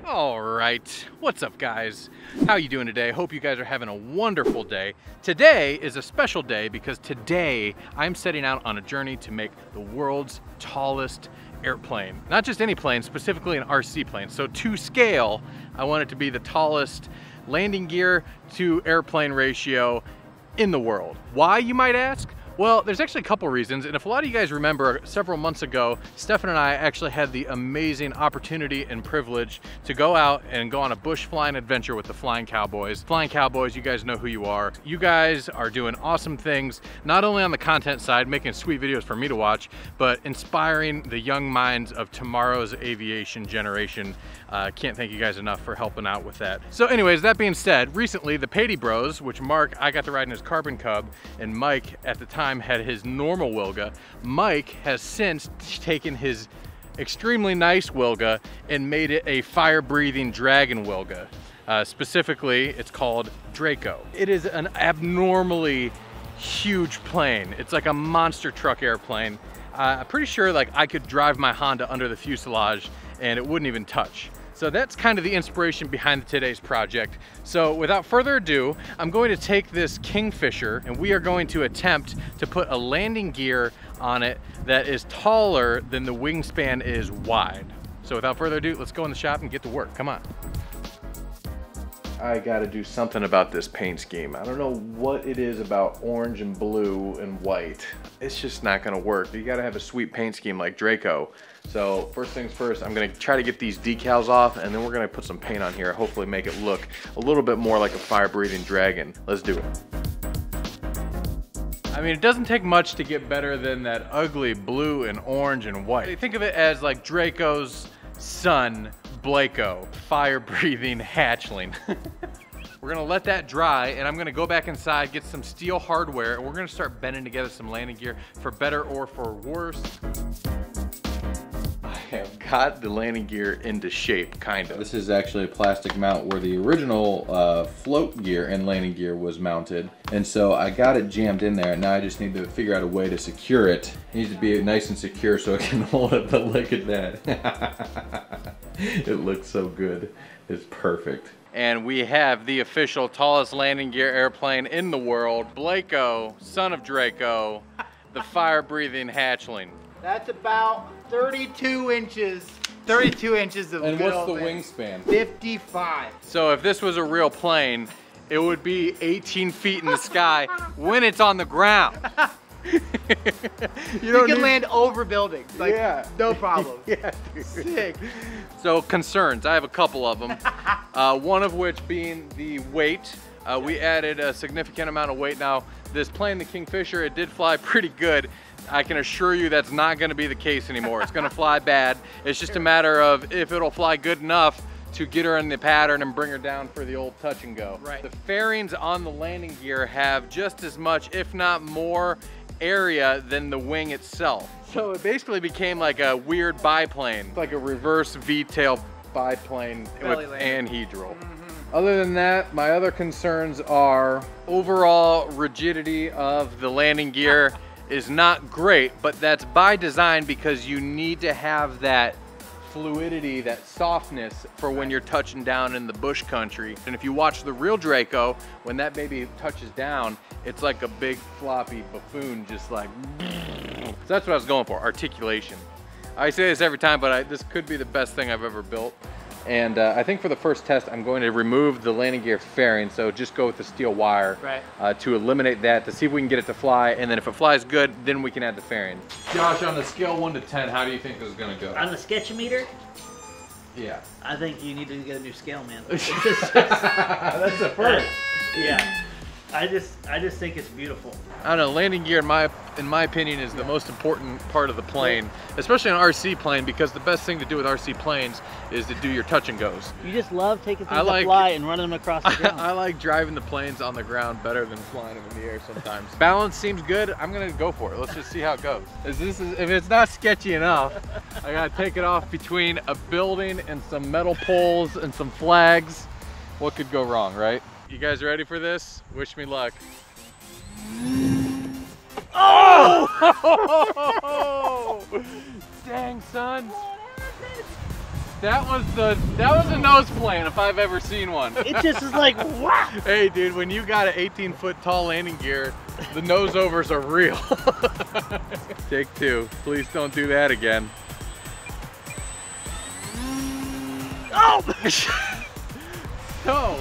All right, what's up guys? How you doing today? Hope you guys are having a wonderful day. Today is a special day because today I'm setting out on a journey to make the world's tallest airplane. Not just any plane, specifically an RC plane. So to scale, I want it to be the tallest landing gear to airplane ratio in the world. Why, you might ask? Well, there's actually a couple reasons, and if a lot of you guys remember, several months ago, Stefan and I actually had the amazing opportunity and privilege to go out and go on a bush flying adventure with the Flying Cowboys. Flying Cowboys, you guys know who you are. You guys are doing awesome things, not only on the content side, making sweet videos for me to watch, but inspiring the young minds of tomorrow's aviation generation. Can't thank you guys enough for helping out with that. So anyways, that being said, recently the Patey bros, which Mark, I got to ride in his Carbon Cub, and Mike at the time had his normal Wilga. Mike has since taken his extremely nice Wilga and made it a fire-breathing Dragon Wilga. Specifically, it's called Draco. It is an abnormally huge plane. It's like a monster truck airplane. I'm pretty sure like I could drive my Honda under the fuselage and it wouldn't even touch. So that's kind of the inspiration behind today's project. So without further ado, I'm going to take this Kingfisher and we are going to attempt to put a landing gear on it that is taller than the wingspan is wide. So without further ado, let's go in the shop and get to work. Come on. I gotta do something about this paint scheme. I don't know what it is about orange and blue and white. It's just not gonna work. You gotta have a sweet paint scheme like Draco. So first things first, I'm gonna try to get these decals off and then we're gonna put some paint on here, hopefully make it look a little bit more like a fire-breathing dragon. Let's do it. I mean, it doesn't take much to get better than that ugly blue and orange and white. Think of it as like Draco's son, Blaco, fire-breathing hatchling. We're gonna let that dry and I'm gonna go back inside, get some steel hardware, and we're gonna start bending together some landing gear for better or for worse. I have got the landing gear into shape, kind of. This is actually a plastic mount where the original float gear and landing gear was mounted. And so I got it jammed in there, and now I just need to figure out a way to secure it. It needs to be nice and secure so it can hold it, but look at that. It looks so good. It's perfect. And we have the official tallest landing gear airplane in the world, Blaco, son of Draco, the fire-breathing hatchling. That's about 32 inches. 32 inches of And what's the wingspan? 55. So if this was a real plane, it would be 18 feet in the sky when it's on the ground. You can land over buildings, like, yeah. No problem. Yeah, dude. Sick. So concerns, I have a couple of them. One of which being the weight. We added a significant amount of weight. Now, this plane, the Kingfisher, it did fly pretty good. I can assure you that's not gonna be the case anymore. It's gonna fly bad. It's just a matter of if it'll fly good enough to get her in the pattern and bring her down for the old touch and go. Right. The fairings on the landing gear have just as much, if not more, area than the wing itself. So it basically became like a weird biplane. It's like a reverse V-tail biplane with anhedral. Other than that, my other concerns are overall rigidity of the landing gear is not great, but that's by design because you need to have that fluidity, that softness for when you're touching down in the bush country. And if you watch the real Draco, when that baby touches down, it's like a big floppy buffoon, just like. So that's what I was going for, articulation. I say this every time, but this could be the best thing I've ever built. And I think for the first test, I'm going to remove the landing gear fairing, so just go with the steel wire to eliminate that, to see if we can get it to fly, and then if it flies good, then we can add the fairing. Josh, on the scale 1 to 10, how do you think this is going to go? On the sketchometer? Yeah. I think you need to get a new scale, man. That's a first. Yeah. I just think it's beautiful. I don't know, landing gear in my opinion is the most important part of the plane, especially an RC plane, because the best thing to do with RC planes is to do your touch and goes. You just love taking things to fly and running them across the ground. I like driving the planes on the ground better than flying them in the air sometimes. Balance seems good, I'm gonna go for it. Let's just see how it goes. If it's not sketchy enough, I gotta take it off between a building and some metal poles and some flags. What could go wrong, right? You guys ready for this? Wish me luck. Oh! Dang, son. That was a nose plane if I've ever seen one. It just is like, wow. Hey dude, when you got an 18-foot tall landing gear, the nose overs are real. Take two. Please don't do that again. Oh! No.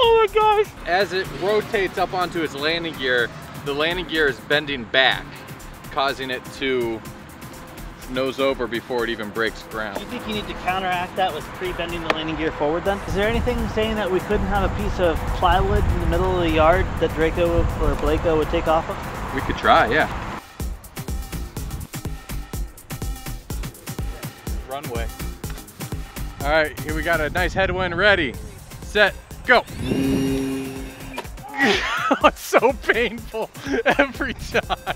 Oh my gosh. As it rotates up onto its landing gear, the landing gear is bending back, causing it to nose over before it even breaks ground. Do you think you need to counteract that with pre-bending the landing gear forward then? Is there anything saying that we couldn't have a piece of plywood in the middle of the yard that Draco or Blako would take off of? We could try, yeah. Runway. All right, here we got a nice headwind ready, set, go. It's so painful every time.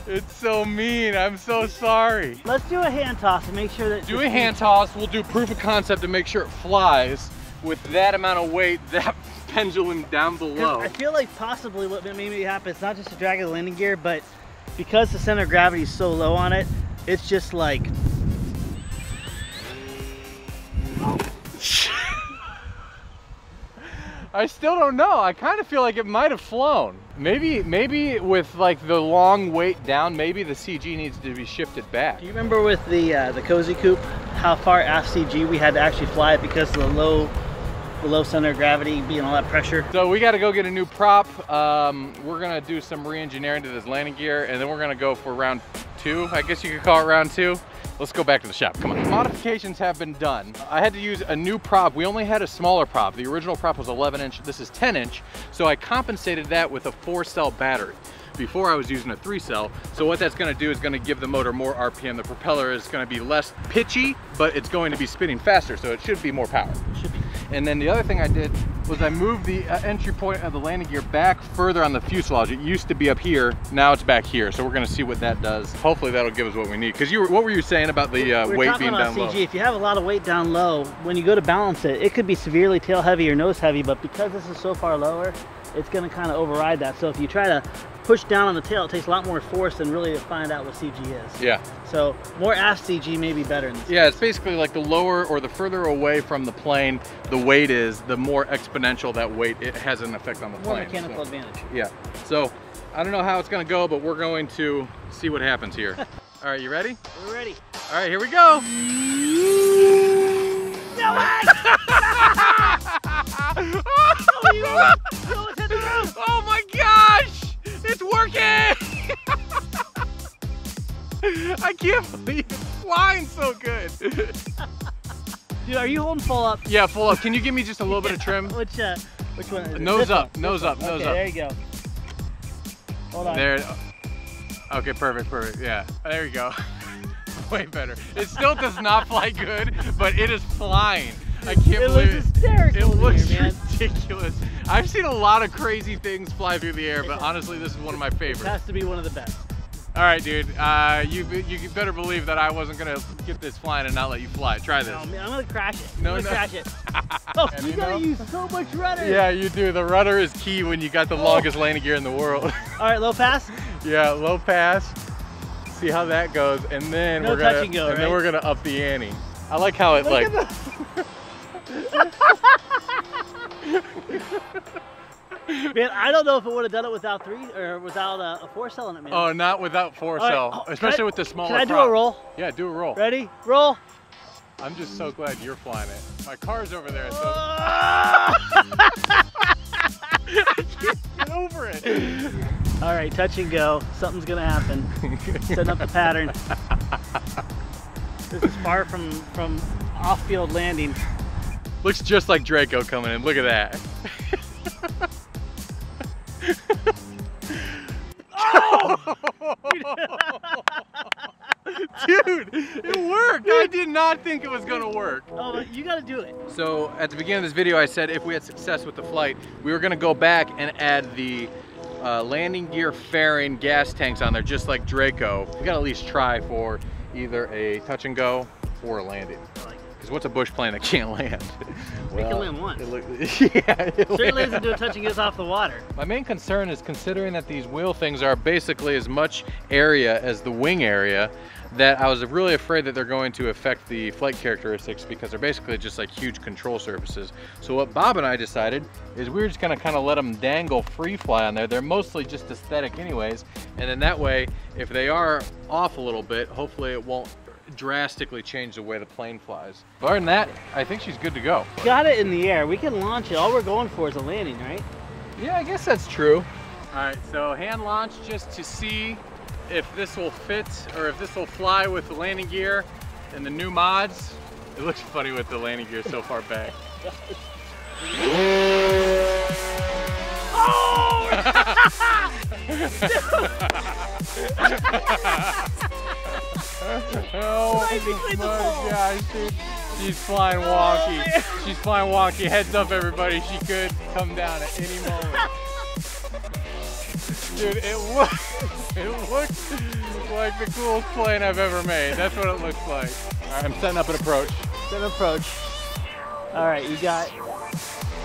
It's so mean, I'm so sorry. Let's do a hand toss to make sure that... Do a hand toss, we'll do proof of concept to make sure it flies with that amount of weight, that pendulum down below. I feel like possibly what maybe happen, it's not just to drag of the landing gear, but because the center of gravity is so low on it, it's just like... I still don't know. I kind of feel like it might have flown. Maybe with like the long weight down, maybe the CG needs to be shifted back. Do you remember with the Cozy Coupe, how far aft CG we had to actually fly it because of the low center of gravity being all that pressure? So we got to go get a new prop. We're gonna do some re-engineering to this landing gear, and then we're gonna go for round 2. I guess you could call it round 2. Let's go back to the shop, come on. Modifications have been done. I had to use a new prop. We only had a smaller prop. The original prop was 11 inch, this is 10 inch. So I compensated that with a 4-cell battery. Before I was using a 3-cell. So what that's gonna do is gonna give the motor more RPM. The propeller is gonna be less pitchy, but it's going to be spinning faster, so it should be more power. Should be. And then the other thing I did was I moved the entry point of the landing gear back further on the fuselage. It used to be up here, now it's back here. So we're gonna see what that does. Hopefully that'll give us what we need. Because what were you saying about the weight being down low? If you have a lot of weight down low, when you go to balance it, it could be severely tail heavy or nose heavy, but because this is so far lower, it's gonna kind of override that. So if you try to push down on the tail, it takes a lot more force than really to find out what CG is. Yeah. So more aft CG may be better in this case. It's basically like the lower or the further away from the plane the weight is, the more exponential that weight it has an effect on the plane. More mechanical advantage. Yeah. So I don't know how it's gonna go, but we're going to see what happens here. All right, you ready? We're ready. All right, here we go. No way! Oh my gosh! It's working! I can't believe it's flying so good. Dude, are you holding full up? Yeah, full up. Can you give me just a little bit of trim? Which one is it? Nose up, nose up, nose up. There you go. Hold on. There. Okay, perfect. Yeah, there you go. Way better. It still does not fly good, but it is flying. I can't believe it. It looks hysterical. It looks here, man. ridiculous. I've seen a lot of crazy things fly through the air, but honestly, this is one of my favorites. It has to be one of the best. All right, dude. You better believe that I wasn't gonna get this flying and not let you fly. Try this. No, man, I'm gonna crash it. No, I'm gonna crash it. Oh, you gotta use so much rudder. Yeah, you do. The rudder is key when you got the longest landing gear in the world. All right, low pass. Yeah, low pass. See how that goes, and then no touch and go, right? then we're gonna up the ante. I like how it like. Man, I don't know if it would have done it without a 4-cell in it, man. Oh, not without 4-cell, right. especially with the smaller Can I do prop. a roll? Yeah, do a roll. Ready? Roll. I'm just so glad you're flying it. My car's over there, so. I can't get over it. All right, touch and go. Something's gonna happen. Setting up the pattern. This is far from off-field landing. Looks just like Draco coming in. Look at that. Oh! Dude, it worked. I did not think it was gonna work. Oh, but you gotta do it. So at the beginning of this video, I said if we had success with the flight, we were gonna go back and add the landing gear fairing gas tanks on there, just like Draco. We gotta at least try for either a touch and go or a landing. Because what's a bush plane that can't land? We can land once. Yeah. Certainly isn't doing touch and goes off the water. My main concern is considering that these wheel things are basically as much area as the wing area, that I was really afraid that they're going to affect the flight characteristics because they're basically just like huge control surfaces. So what Bob and I decided is we were just gonna kind of let them dangle free fly on there. They're mostly just aesthetic anyways. And then that way, if they are off a little bit, hopefully it won't drastically change the way the plane flies. But other than that, I think she's good to go. Got it in the air. We can launch it. All we're going for is a landing, right? Yeah, I guess that's true. All right, so hand launch just to see if this will fit or if this will fly with the landing gear and the new mods. It looks funny with the landing gear so far back. Oh! Oh my gosh, dude. She's flying wonky. Oh, she's flying wonky. Heads up, everybody. She could come down at any moment. Dude, it looks like the coolest plane I've ever made. That's what it looks like. All right, I'm setting up an approach. Set an approach. All right, you got.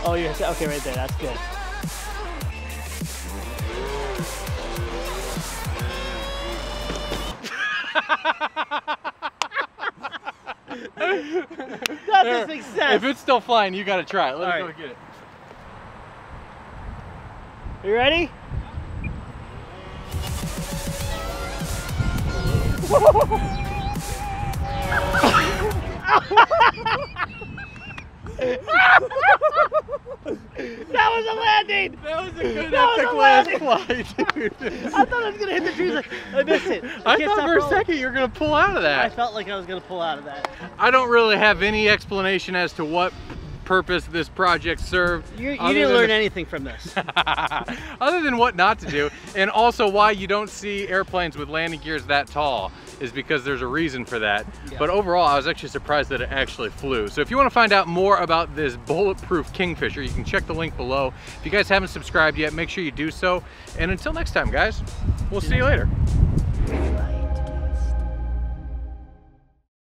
Oh, you're okay right there. That's good. That's a success. If it's still flying, you gotta try it. Let me All right. go get it. You ready? That was a landing! That was a good That epic was a last landing. fly, dude. I thought I was gonna hit the trees. I missed it. I can't thought stop for a rolling. second you were gonna pull out of that. I felt like I was gonna pull out of that. I don't really have any explanation as to what purpose this project served. You didn't learn anything from this. Other than what not to do, and also why you don't see airplanes with landing gears that tall is because there's a reason for that. Yeah. But overall, I was actually surprised that it actually flew. So if you want to find out more about this bulletproof Kingfisher, you can check the link below. If you guys haven't subscribed yet, make sure you do so. And until next time, guys, we'll see you later.